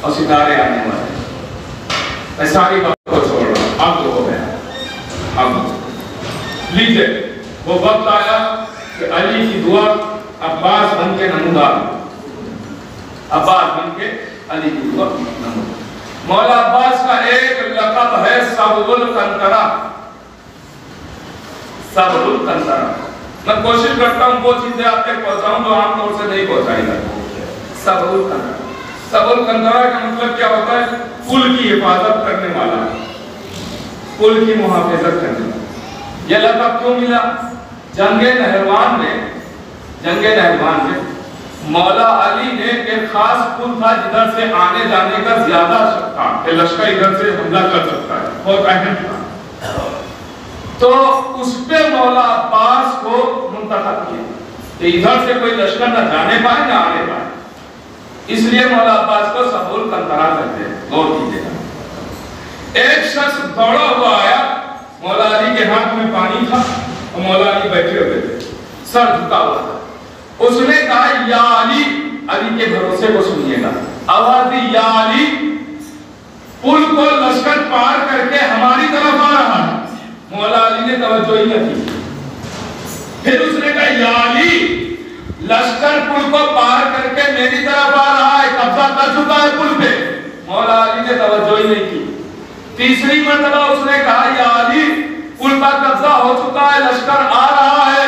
اور ستارے آنے والے۔ میں ساری بات کو چھوڑ رہا ہوں، اب ہو گیا۔ اب لیجئے وہ وقت آیا کہ علی کی دعا عباس بن کے نمودار، عباس بن کے علی کی دعا نمودار۔ مولا عباس کا ایک لقب ہے سبع القنطرہ، سبع القنطرہ۔ میں کوشش کرتا ہوں وہ چیزیں آپ تک پہنچاؤں جو عام طور سے نہیں پہنچائی جاتی۔ سبع القنطرہ، سبع القنطرہ کا مطلب کیا ہوتا ہے؟ پل کی حفاظت کرنے والا، پل کی محافظت کرنے والا۔ یہ لقب کیوں ملا؟ جنگ نہروان میں مولا علی نے ایک خاص پل تھا جدھر سے آنے جانے کا زیادہ شک تھا کہ لشکر ادھر سے حملہ کر سکتا ہے، بہت اہم تھا۔ تو اس پہ مولا عباس کو منتخب کیا کہ ادھر سے کوئی لشکر نہ جانے پائے نہ آنے پائے، اس لیے مولا عباس کو سبع القنطرہ کہتے ہیں۔ غور کیجیے گا، ایک شخص دوڑا ہوا آیا، مولا علی کے ہاتھ میں پانی تھا اور مولا علی بیٹھے ہوئے تھے، سر جھکا ہوا تھا۔ اس نے کہا یا علی، علی کے بھروسے کو سنیے گا، آواز دی یا علی، پل کو لشکر پار کر کے ہماری طرف آ رہا ہے۔ مولا علی نے توجہ ہی نہ کی۔ پھر اس نے کہا یا علی، لشکر پل کو پار کر کے میری طرف آ رہا ہے، قبضہ کر چکا ہے پل پہ۔ مولا علی نے توجہ ہی نہیں کی۔ تیسری مرتبہ اس نے کہا یا علی، پل پر قبضہ ہو چکا ہے، لشکر آ رہا ہے۔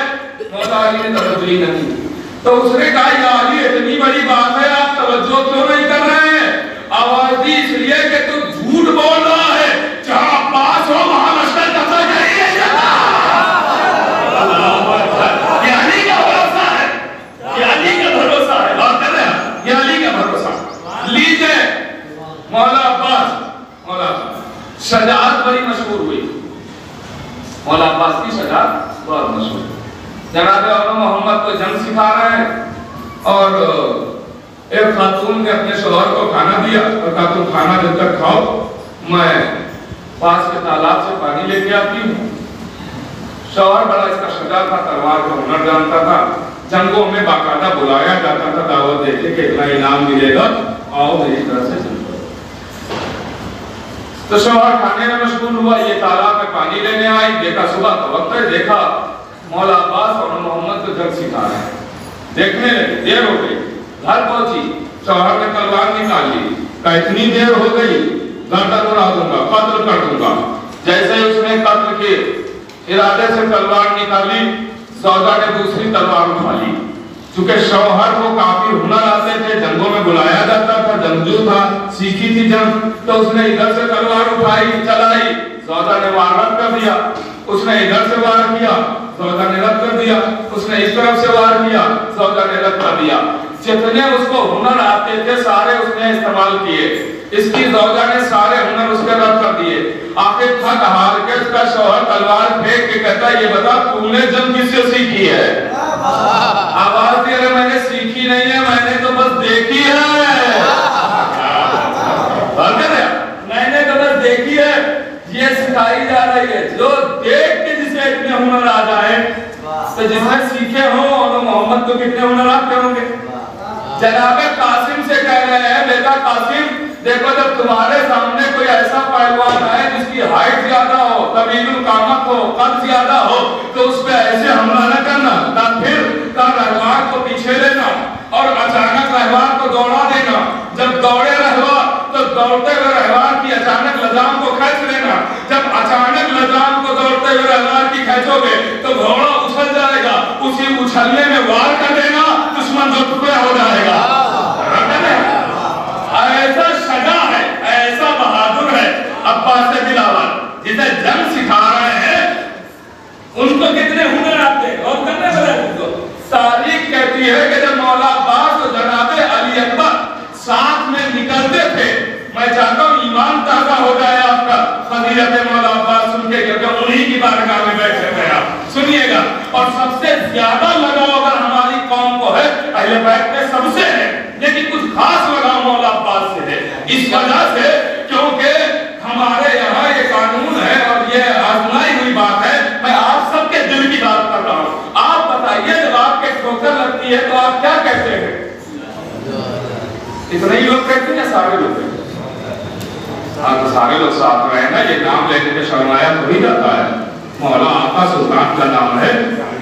مولا علی نے توجہ ہی نہیں کی۔ تو اس نے کہا یا علی، اتنی بڑی بات ہے، آپ توجہ کیوں نہیں کر رہے ہیں؟ آواز دی اس لیے کہ تو جھوٹ بول رہا ہے، جہاں پاس ہو وہاں لشکر قبضہ جائیے۔ یہ علی کا بھروسہ ہے، یہ علی کا بھروسہ ہے، اور کر رہے ہیں یہ علی کا بھروسہ۔ لیجئے مولا عباس، شجاعت بڑی مشہور ہوئی، مولا عباس کی شجاعت بہت مشہور ہوئی۔ جناب عمر محمد کو جنگ سکھا رہے ہیں اور ایک خاتون نے اپنے شوہر کو کھانا دیا اور کہا تم کھانا جب تک کھاؤ میں پاس کے تالاب سے پانی لے کے آتی ہوں۔ شوہر بڑا اس کا شجاع تھا، تلوار کا ہنر جانتا تھا، جنگوں میں باقاعدہ بلایا جاتا تھا، دعوت دیتے کہ اتنا انعام ملے گا، آؤ میری طرح سے جنگ۔ تو شوہر کھانے میں مشغول ہوا، یہ تالاب میں پانی لینے آئی، دیکھا صبح کا وقت ہے، دیکھا مولا عباس اور محمد کو جنگ سکھا رہے ہیں۔ دیکھنے لگے، دیر ہو گئی، گھر پہنچی، شوہر نے تلوار نکال لی، کہا اتنی دیر ہو گئی، گردن اڑا دوں گا، قتل کر دوں گا۔ جیسے ہی اس نے قتل کے ارادے سے تلوار نکالی، سودا نے دوسری تلوار اٹھا لی۔ چونکہ شوہر کو کافی ہنر آتے تھے، جنگوں میں بلایا جاتا تھا، جنگجو تھا، سیکھی تھی جنگ، تو اس نے ادھر سے تلوار اٹھائی، چلائی، سودا نے وار رد کر دیا، اس نے ادھر سے وار کیا، سودا نے رد کر دیا، اس نے اس طرف سے وار کیا، سودا نے رد کر دیا۔ جتنے اس کو ہنر آتے تھے سارے اس نے استعمال کیے، اس کی زوجہ نے سارے ہنر اس کے رد کر دیے۔ آخر تھک ہار کے اس کا شوہر تلوار پھینک کے کہتا ہے یہ بتا تو نے جنگ کس سے سیکھی ہے؟ آواز دی ارے میں نے سیکھی نہیں ہے، میں نے تو بس دیکھی ہے، میں نے تو بس دیکھی ہے، یہ سکھائی جا رہی ہے۔ جو دیکھ کے جسے اتنے ہنر آ جائے تو جس نے سیکھے ہوں اور محمد کو کتنے ہنر آپ کے ہوں گے۔ جناب قاسم سے کہہ رہے ہیں بیٹا قاسم دیکھو جب تمہارے سامنے کوئی ایسا پہلوان ہے جس کی ہائٹ زیادہ ہو، طویل القامت ہو، قد زیادہ ہو تو اس پہ ایسے حملہ نہ کرنا، نہ پھر رہوار کو پیچھے لینا اور اچانک رہوار کو دوڑا دینا۔ جب دوڑے رہوار تو دوڑتے ہوئے رہوار کی اچانک لجام کو کھینچ لینا۔ جب اچانک لجام کو دوڑتے ہوئے رہوار کی کھینچو گے تو گھوڑا اچھل جائے گا، اسی اچھلنے میں وار کر دینا، دشمن جو ٹکڑے ہو جائے گا۔ ایسا شجاع ہے، ایسا بہادر ہے عباس بلاول جسے جنگ سکھا رہے ہیں، ان کو کتنے ہنر آتے ہیں اور کرنے والے کو۔ تاریخ کہتی ہے کہ جب مولا عباس اور جناب علی اکبر ساتھ میں نکلتے تھے، میں چاہتا ہوں ایمان تازہ ہو جائے آپ کا فضیلت مولا عباس سن کے، کیونکہ انہی کی بارگاہ میں بیٹھے ہوئے آپ سنیے گا۔ اور سب سے زیادہ لگاؤ اگر ہماری قوم کو ہے اہل بیت میں سب سے ہے، لیکن کچھ خاص لگاؤ مولا عباس سے ہے، اس وجہ سے کیونکہ ہمارے یہاں یہ قانون ہے اور یہ آزمائی ہوئی بات ہے. میں آپ سب کے دل کی بات کر رہا ہوں. آپ بتائیے جب آپ کے ٹھوکر لگتی ہے تو آپ کیا کہتے ہیں؟ اتنے ہی لوگ کہتے ہیں یا سارے لوگ کہتے ہیں؟ ہاں تو سارے لوگ ساتھ رہے نا، یہ نام لینے پہ شرمایا تو ہی جاتا ہے. مولا آقا سلطان کا نام ہے،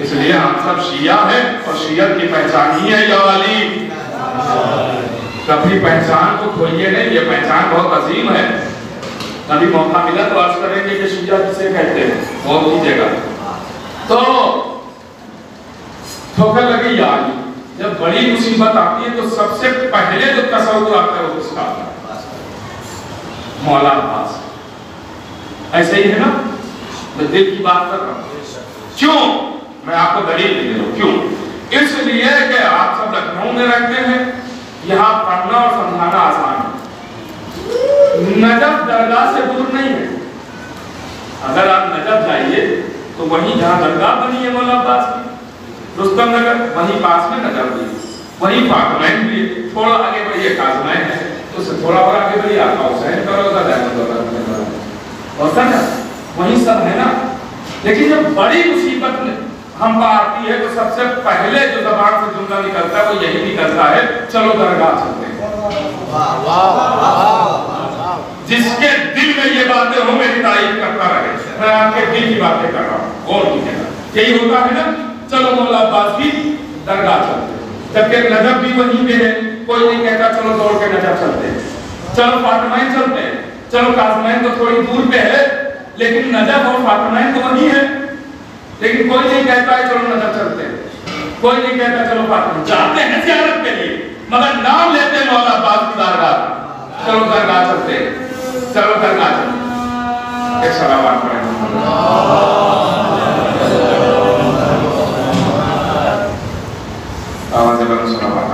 اس لیے ہم سب شیعہ ہیں اور شیعت کی پہچان ہی ہے یا علی. کبھی پہچان کو کھوئیے نہیں، یہ پہچان بہت عظیم ہے. کبھی موقع ملا تو عرض کریں گے کہ شیعہ کسے کہتے ہیں، غور کیجیے گا. تو ٹھوکر لگی یا علی. جب بڑی مصیبت آتی ہے تو سب سے پہلے جو تصور آتا ہے وہ کس کا آتا ہے؟ مولا عباس. ایسے ہی ہے نا، میں دل کی بات کر رہا ہوں. کیوں؟ میں آپ کو دلیل دے رہا ہوں. کیوں؟ اس لیے کہ آپ سب لکھنؤ میں رہتے ہیں، یہاں پڑھنا اور سمجھانا آسان ہے. نجف درگاہ سے دور نہیں ہے. اگر آپ نجف جائیے تو وہیں جہاں درگاہ بنی ہے مولا عباس کی، رستم نگر، وہیں پاس میں نجف بھی، وہیں فاطمین بھی. تھوڑا آگے بڑھیے کاظمین ہے، تو اس سے تھوڑا اور آگے بڑھیے آقا حسین کا روضہ ہوتا ہے نا، وہیں سب ہے نا. لیکن جب بڑی مصیبت ہم پر آتی ہے تو سب سے پہلے جو زبان سے جملہ نکلتا ہے وہ یہی نکلتا ہے، چلو درگاہ چلتے ہیں. جس کے دل میں یہ باتیں ہوں میری تعریف کرتا رہے. میں آپ کے دل کی باتیں کر رہا ہوں، غور کیجیے گا. یہی ہوتا ہے نا، چلو مولا عباس کی درگاہ چلتے ہیں. جبکہ نجف بھی وہیں پہ ہے، کوئی نہیں کہتا چلو دوڑ کے نجف چلتے ہیں، چلو فاطمین چلتے ہیں. چلو کاظمین تو تھوڑی دور پہ ہے لیکن نجف اور فاطمین تو وہیں ہے. لیکن کوئی نہیں کہتا ہے چلو نجف چلتے ہیں، کوئی نہیں کہتا چلو فاطمین. جاتے ہیں زیارت کے لیے مگر نام لیتے ہیں مولا عباس کی درگاہ. چلو درگاہ چلتے ہیں، چلو درگاہ چلتے ہیں. ایک صلوات پڑھیں. آواز بلند صلوات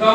9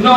9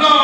9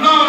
9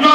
9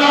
9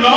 9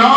9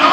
9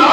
9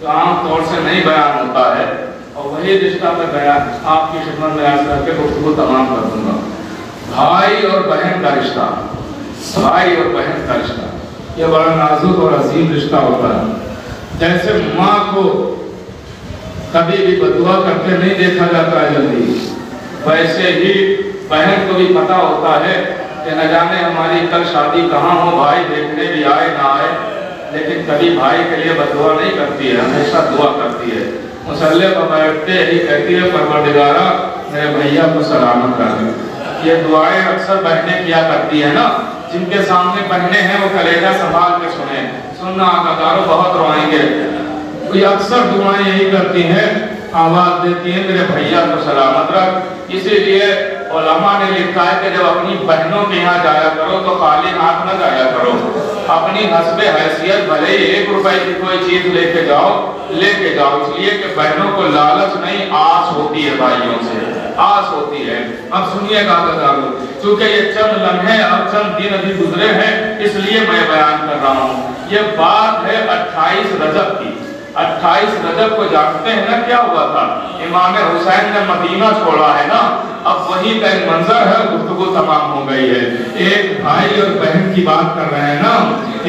جو عام طور سے نہیں بیان ہوتا ہے، اور وہی رشتہ میں بیان آپ کی خدمت میں آج کر کے گفتگو تمام کر دوں گا۔ بھائی اور بہن کا رشتہ، بھائی اور بہن کا رشتہ یہ بڑا نازک اور عظیم رشتہ ہوتا ہے۔ جیسے ماں کو کبھی بھی بددعا کرتے نہیں دیکھا جاتا ہے جلدی، ویسے ہی بہن کو بھی پتا ہوتا ہے کہ نہ جانے ہماری کل شادی کہاں ہو، بھائی دیکھنے بھی آئے نہ آئے، لیکن کبھی بھائی کے لیے بددعا نہیں کرتی ہے، ہمیشہ دعا کرتی ہے۔ مصلی پر بیٹھتے ہی کہتی ہے پروردگارا میرے بھیا کو سلامت کر۔ یہ دعائیں اکثر بہنیں کیا کرتی ہیں نا، جن کے سامنے بہنیں ہیں وہ کلیجہ سنبھال کے سنیں، سننا آقا دارو بہت روائیں گے۔ یہ اکثر دعائیں یہی کرتی ہیں، آواز دیتی ہیں میرے بھیا کو سلامت رکھ۔ اسی لیے علماء نے لکھا ہے کہ جب اپنی بہنوں کے یہاں جایا کرو تو خالی ہاتھ نہ جایا کرو، اپنی حسب حیثیت بھلے ہی 1 روپے کی کوئی چیز لے کے جاؤ، اس لیے کہ بہنوں کو لالچ نہیں آس ہوتی ہے، بھائیوں سے آس ہوتی ہے۔ اب سنیے گا دارو، چونکہ یہ چند لمحے اب چند دن ابھی گزرے ہیں اس لیے میں بیان کر رہا ہوں۔ یہ بات ہے 28 رجب کی۔ 28 رجب کو جانتے ہیں نا کیا ہوا تھا؟ امام حسین نے مدینہ چھوڑا ہے نا، اب وہی کا ایک منظر ہے، گفتگو تمام ہو گئی ہے۔ ایک بھائی اور بہن کی بات کر رہے ہیں نا،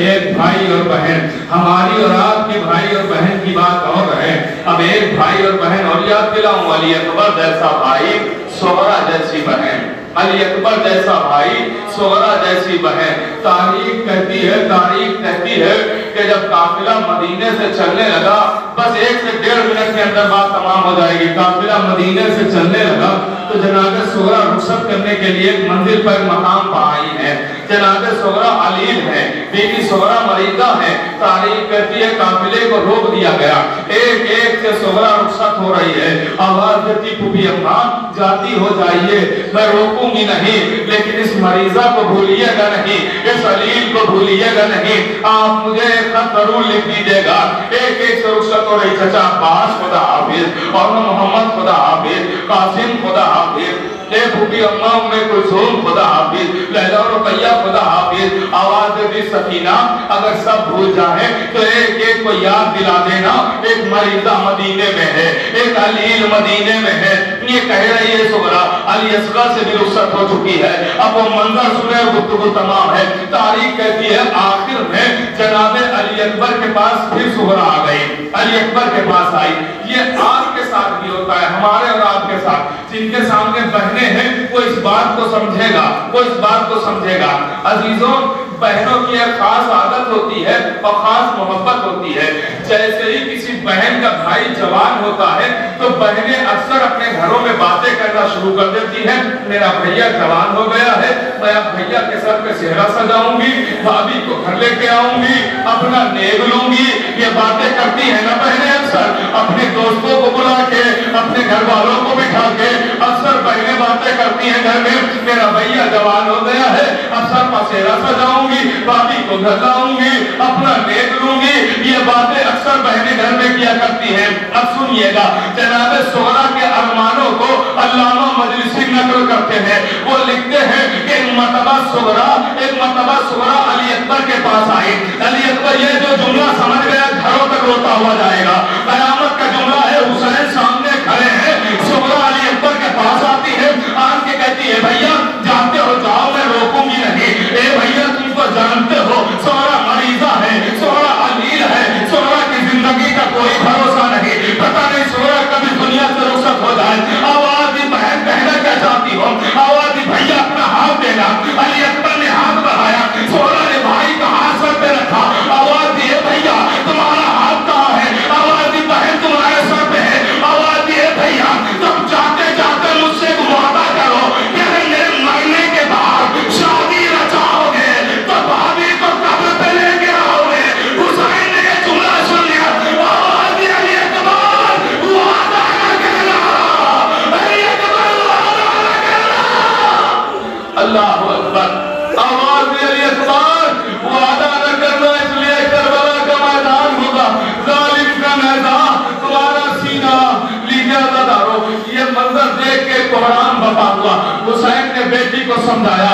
ایک بھائی اور بہن، ہماری اور آپ کے بھائی اور بہن کی بات اور ہے۔ اب ایک بھائی اور بہن اور یاد دلاؤں، علی اکبر جیسا بھائی، صغرا جیسی بہن، علی اکبر جیسا بھائی، صغرا جیسی بہن۔ تاریخ کہتی ہے کہ جب قافلہ مدینے سے چلنے لگا، بس 1 سے 1.5 منٹ کے اندر بات تمام ہو جائے گی، قافلہ مدینے سے چلنے لگا تو جناب صغرا رخصت کرنے کے لیے ایک منزل پر مقام پر آئی ہے۔ جناب صغرا علیل ہے، بیوی صغرا مریضہ ہے۔ تاریخ کہتی ہے قافلے کو روک دیا گیا، ایک ایک سے صغرا رخصت ہو رہی ہے۔ آواز دیتی پھوپھی اماں جاتی ہو جائیے، میں روکوں گی نہیں، لیکن اس مریضہ کو بھولیے گا نہیں، اس علیل کو بھولیے گا نہیں، آپ مجھے ایک خط ضرور لکھ دیجیے گا۔ ایک ایک سے رخصت ہو رہی، چچا عباس خدا حافظ، اور محمد خدا حافظ، قاسم خدا حافظ، اے پھوپھی اماں میں کلثوم خدا حافظ، لیلا و رقیہ خدا حافظ۔ آواز دیتی سکینہ اگر سب بھول جائیں تو ایک ایک کو یاد دلا دینا، ایک مریضہ مدینے میں ہے، ایک علیل مدینے میں ہے۔ یہ کہہ رہی ہے صغرا، علی اصغر سے بھی رخصت ہو چکی ہے، اب وہ منظر سنے گفتگو تمام ہے۔ تاریخ کہتی ہے آخر میں جناب علی اکبر کے پاس پھر صغرا آ گئی، علی اکبر کے پاس آئی۔ یہ آپ کے ساتھ بھی ہوتا ہے، ہمارے اور آپ کے ساتھ، جن کے سامنے بہنیں ہیں وہ اس بات کو سمجھے گا، وہ اس بات کو سمجھے گا۔ عزیزوں، بہنوں کی ایک خاص عادت ہوتی ہے اور خاص محبت ہوتی ہے۔ جیسے ہی کسی بہن کا بھائی جوان ہوتا ہے تو بہنیں اکثر اپنے گھروں میں باتیں کرنا شروع کر دیتی ہیں، میرا بھیا جوان ہو گیا ہے، میں اب بھیا کے سر پہ سہرا سجاؤں گی، بھابھی کو گھر لے کے آؤں گی، اپنا نیگ لوں گی۔ یہ باتیں کرتی ہیں نا بہنیں اکثر، اپنے دوستوں کو بلا کے، اپنے گھر والوں کو بٹھا کے اکثر بہنیں باتیں کرتی ہیں گھر میں، میرا بھیا جوان ہو گیا ہے، اب سر پہ سہرا سجاؤں گی، بھابھی کو گھر لاؤں گی، اپنا نیگ لوں گی۔ یہ باتیں اکثر بہنیں گھر میں کیا کرتی ہیں۔ اب سنیے گا، جناب صغرا کے ارمانوں کو علامہ مجلسی نقل کرتے ہیں، وہ لکھتے ہیں کہ ایک مرتبہ صغرا علی اکبر کے پاس آئی۔ علی اکبر یہ جو جملہ سمجھ گیا گھروں تک روتا ہوا جائے گا، قیامت کا جملہ ہے، حسین سامنے کھڑے ہیں، صغرا علی اکبر کے پاس آتی ہے، آن کے کہتی ہے بھیا جانتے ہو جاؤ میں روکوں گی نہیں، اے بھیا تم کو جانتے ہو صغرا مریضہ ہے، صغرا علیل ہے، صغرا کی زندگی کا کوئی بھروسہ نہیں، پتہ نہیں صغرا کبھی دنیا سے رخصت ہو جائے۔ آواز دی بہن کہنا کیا چاہتی ہو، آواز دی بھیا اپنا ہاتھ دینا۔ علی اکبر نے ہاتھ بڑھایا، صغرا نے بھائی کا ہاتھ سر پہ رکھا، آواز دی بھیا تمہارا ہاتھ کہاں ہے، آواز دی بہن تمہارے سر پہ ہے، آواز دی بھیا تم چاہتے چاہتے مجھ سے وعدہ کرو کہ اگر میرے مرنے کے بعد شادی رچاؤ گے تو بھابھی کو قبر پہ لے کے آؤ گے۔ حسین نے یہ جملہ سن لیا، آواز دی علی اکبر وعدہ نہ کرنا، علی اکبر وعدہ نہ کرنا۔ اللہ اکبر، آواز دی علی اکبر وعدہ نہ کرنا، اس لیے کربلا کا میدان ہوگا، ظالم کا میدان، تمہارا سینہ لیجیے دارو۔ یہ منظر دیکھ کے قرآن بپا ہوا، حسین نے بیٹی کو سمجھایا،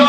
9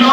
9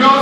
9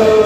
Oh